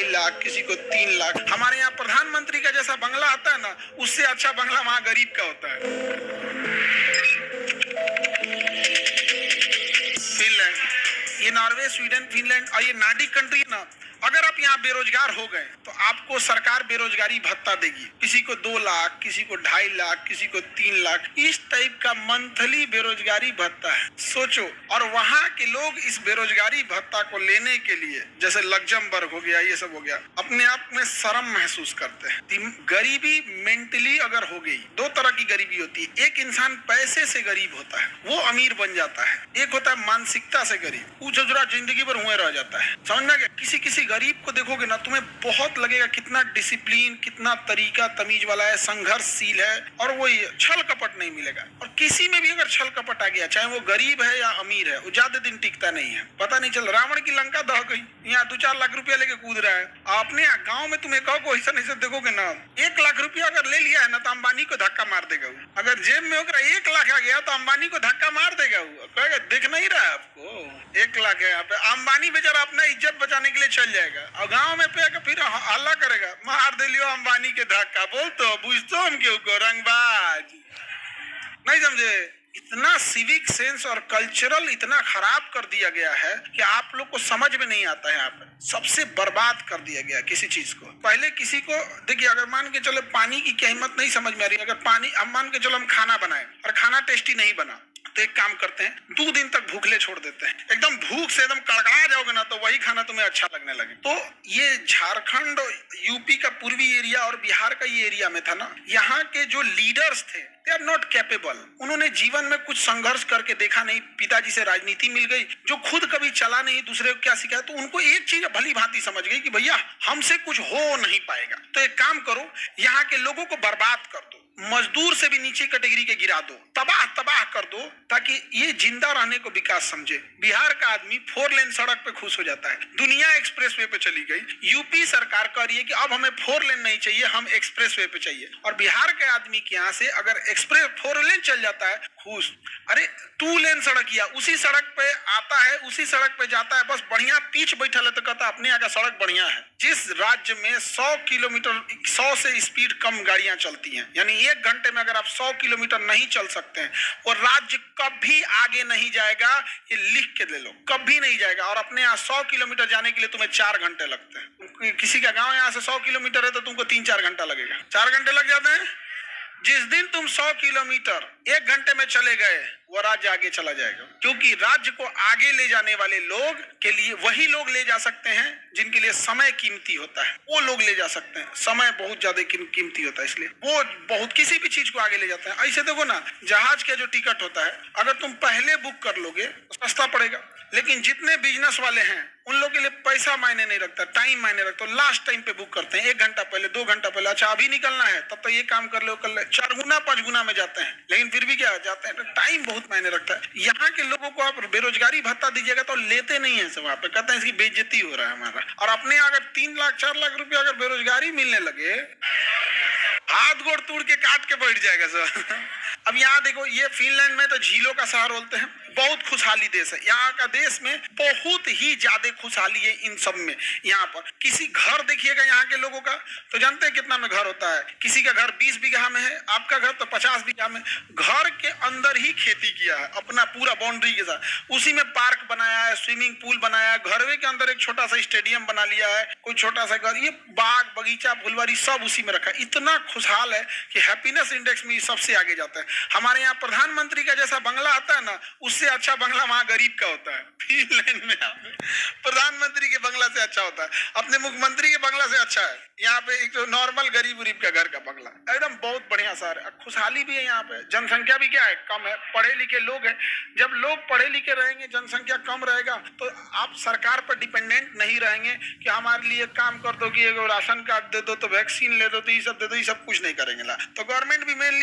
2.5 लाख, किसी को 3 लाख। हमारे यहाँ प्रधानमंत्री का जैसा बंगला आता है ना, उससे अच्छा बंगला वहाँ गरीब का होता है। फिनलैंड, ये नॉर्वे, स्वीडन, फिनलैंड और ये नॉर्डिक कंट्री ना, अगर आप यहाँ बेरोजगार हो गए तो आपको सरकार बेरोजगारी भत्ता देगी। किसी को 2 लाख, किसी को 2.5 लाख, किसी को 3 लाख, इस टाइप का मंथली बेरोजगारी भत्ता है। सोचो, और वहाँ के लोग इस बेरोजगारी भत्ता को लेने के लिए, जैसे लग्जमबर्ग हो गया, ये सब हो गया, अपने आप में शर्म महसूस करते हैं। गरीबी मेंटली अगर हो गई, दो तरह की गरीबी होती है। एक इंसान पैसे से गरीब होता है, वो अमीर बन जाता है। एक होता है मानसिकता से गरीब, वो झुझरा जिंदगी भर हुए रह जाता है। समझ में आ गया? किसी गरीब को देखोगे ना, तुम्हें बहुत लगेगा कितना डिसिप्लिन, कितना तरीका तमीज वाला है, संघर्षशील है, और वो छल कपट नहीं मिलेगा। और किसी में भी अगर छल कपट आ गया, चाहे वो गरीब है या अमीर है, वो ज्यादा दिन टिकता नहीं है। पता नहीं चल, रावण की लंका दह गई, यहाँ 2-4 लाख रुपया लेके कूद रहा है। अपने गाँव में तुम एक ऐसा देखोगे ना, 1 लाख रुपया अगर ले लिया है ना, तो अंबानी को धक्का मार देगा वो। अगर जेब में होकर 1 लाख आ गया तो अंबानी को धक्का मार देगा वो, कहेगा दिख नहीं रहा है आपको 1 लाख है यहाँ पे। अंबानी बेचारा अपना इज्जत बचाने के लिए चल जाएगा, और गांव में पे फिर हल्ला करेगा, मार दे लियो अंबानी के धक्का। बोलतो बुझतो हम क्यों को रंगबाज, नहीं समझे? इतना सिविक सेंस और कल्चरल इतना खराब कर दिया गया है कि आप लोग को समझ में नहीं आता है। यहाँ पे सबसे बर्बाद कर दिया गया किसी चीज को। पहले किसी को देखिए, अगर मान के चलो पानी की कीमत नहीं समझ में आ रही, अगर पानी, अब मान के चलो हम खाना बनाए और खाना टेस्टी नहीं बना, तो एक काम करते हैं, 2 दिन तक भूखले छोड़ देते हैं। एकदम भूख से एकदम कड़कड़ा जाओगे ना, तो वही खाना तुम्हें अच्छा लगने लगे। तो ये झारखंड, यूपी का पूर्वी एरिया और बिहार का ये एरिया में था ना, यहाँ के जो लीडर्स थे, दे आर नॉट कैपेबल। उन्होंने जीवन में कुछ संघर्ष करके देखा नहीं, पिताजी से राजनीति मिल गई, जो खुद कभी चला नहीं, दूसरे को क्या सिखाया। तो उनको एक चीज भली भांति समझ गई कि भैया हमसे कुछ हो नहीं पाएगा, तो एक काम करो, यहाँ के लोगों को बर्बाद कर दो, मजदूर से भी नीचे कैटेगरी के गिरा दो, तबाह कर दो, ताकि ये जिंदा रहने को विकास समझे। बिहार का आदमी 4 लेन सड़क पे खुश हो जाता है, दुनिया एक्सप्रेसवे पे चली गई। यूपी सरकार कह रही है कि अब हमें 4 लेन नहीं चाहिए, हम एक्सप्रेसवे पे चाहिए। और बिहार के आदमी के यहाँ से अगर 4 लेन चल जाता है, खुश। अरे 2 लेन सड़क किया, उसी सड़क पे आता है, उसी सड़क पे जाता है, बस बढ़िया पीछ बैठा है तो कहता है अपने यहाँ का सड़क बढ़िया है। जिस राज्य में 100 किलोमीटर 100 से स्पीड कम गाड़ियां चलती हैं, यानी 1 घंटे में अगर आप 100 किलोमीटर नहीं चल सकते हैं, और राज्य कभी आगे नहीं जाएगा, ये लिख के ले लो, कभी नहीं जाएगा। और अपने यहाँ 100 किलोमीटर जाने के लिए तुम्हें 4 घंटे लगते हैं। किसी का गांव यहाँ से 100 किलोमीटर है तो तुमको 3-4 घंटा लगेगा, 4 घंटे लग जाते हैं। जिस दिन तुम 100 किलोमीटर 1 घंटे में चले गए, वो राज्य आगे चला जाएगा। क्योंकि राज्य को आगे ले जाने वाले लोग के लिए वही लोग ले जा सकते हैं जिनके लिए समय कीमती होता है, वो लोग ले जा सकते हैं। समय बहुत ज्यादा कीमती होता है, इसलिए वो बहुत किसी भी चीज को आगे ले जाते हैं। ऐसे देखो ना, जहाज का जो टिकट होता है, अगर तुम पहले बुक कर लोगे तो सस्ता पड़ेगा, लेकिन जितने बिजनेस वाले हैं उन लोगों के लिए पैसा मायने नहीं रखता, टाइम मायने रखता। तो लास्ट टाइम पे बुक करते हैं, 1 घंटा पहले, 2 घंटा पहले। अच्छा अभी निकलना है, तब तो ये काम कर लो, कर ले, 4 गुना 5 गुना में जाते हैं, लेकिन फिर भी क्या जाते हैं, तो टाइम बहुत मायने रखता है। यहाँ के लोगों को आप बेरोजगारी भत्ता दीजिएगा तो लेते नहीं है सब, वहाँ पे कहते हैं इसकी बेइज्जती हो रहा है हमारा। और अपने अगर 3 लाख 4 लाख रुपया अगर बेरोजगारी मिलने लगे, हाथ गोड़ तोड़ के काट के बैठ जाएगा सर। अब यहाँ देखो, ये फिनलैंड में तो झीलों का शहर बोलते हैं, बहुत खुशहाली देश है। यहाँ का देश में बहुत ही ज्यादा खुशहाली है इन सब में। यहाँ पर किसी घर देखिएगा यहाँ के लोगों का, तो जानते हैं कितना में घर होता है? किसी का घर 20 बीघा में है, आपका घर तो 50 बीघा में। घर के अंदर ही खेती किया है अपना पूरा बाउंड्री के साथ, उसी में पार्क बनाया है, स्विमिंग पूल बनाया है, घरवे के अंदर एक छोटा सा स्टेडियम बना लिया है, कोई छोटा सा घर, ये बाग बगीचा फुलवारी सब उसी में रखा है। इतना खुशहाल है कि हैप्पीनेस इंडेक्स में सबसे आगे जाता है। हमारे यहाँ प्रधानमंत्री का जैसा बंगला आता है ना, उससे अच्छा बंगला वहां गरीब का होता है। फिनलैंड में प्रधानमंत्री के बंगला से अच्छा होता है, अपने मुख्यमंत्री के बंगला से अच्छा है। यहाँ पे एक तो नॉर्मल गरीब का घर का बंगला एकदम बहुत बढ़िया शहर है। खुशहाली भी है यहाँ पे, जनसंख्या भी क्या है, कम है, पढ़े लिखे लोग हैं। जब लोग पढ़े लिखे रहेंगे, जनसंख्या कम रहेगा, तो आप सरकार पर डिपेंडेंट नहीं रहेंगे कि हमारे लिए काम कर दो, कि राशन कार्ड दे दो, तो वैक्सीन ले दो, तो ये सब दे दो, ये सब कुछ नहीं करेंगे। तो गवर्नमेंट भी मेन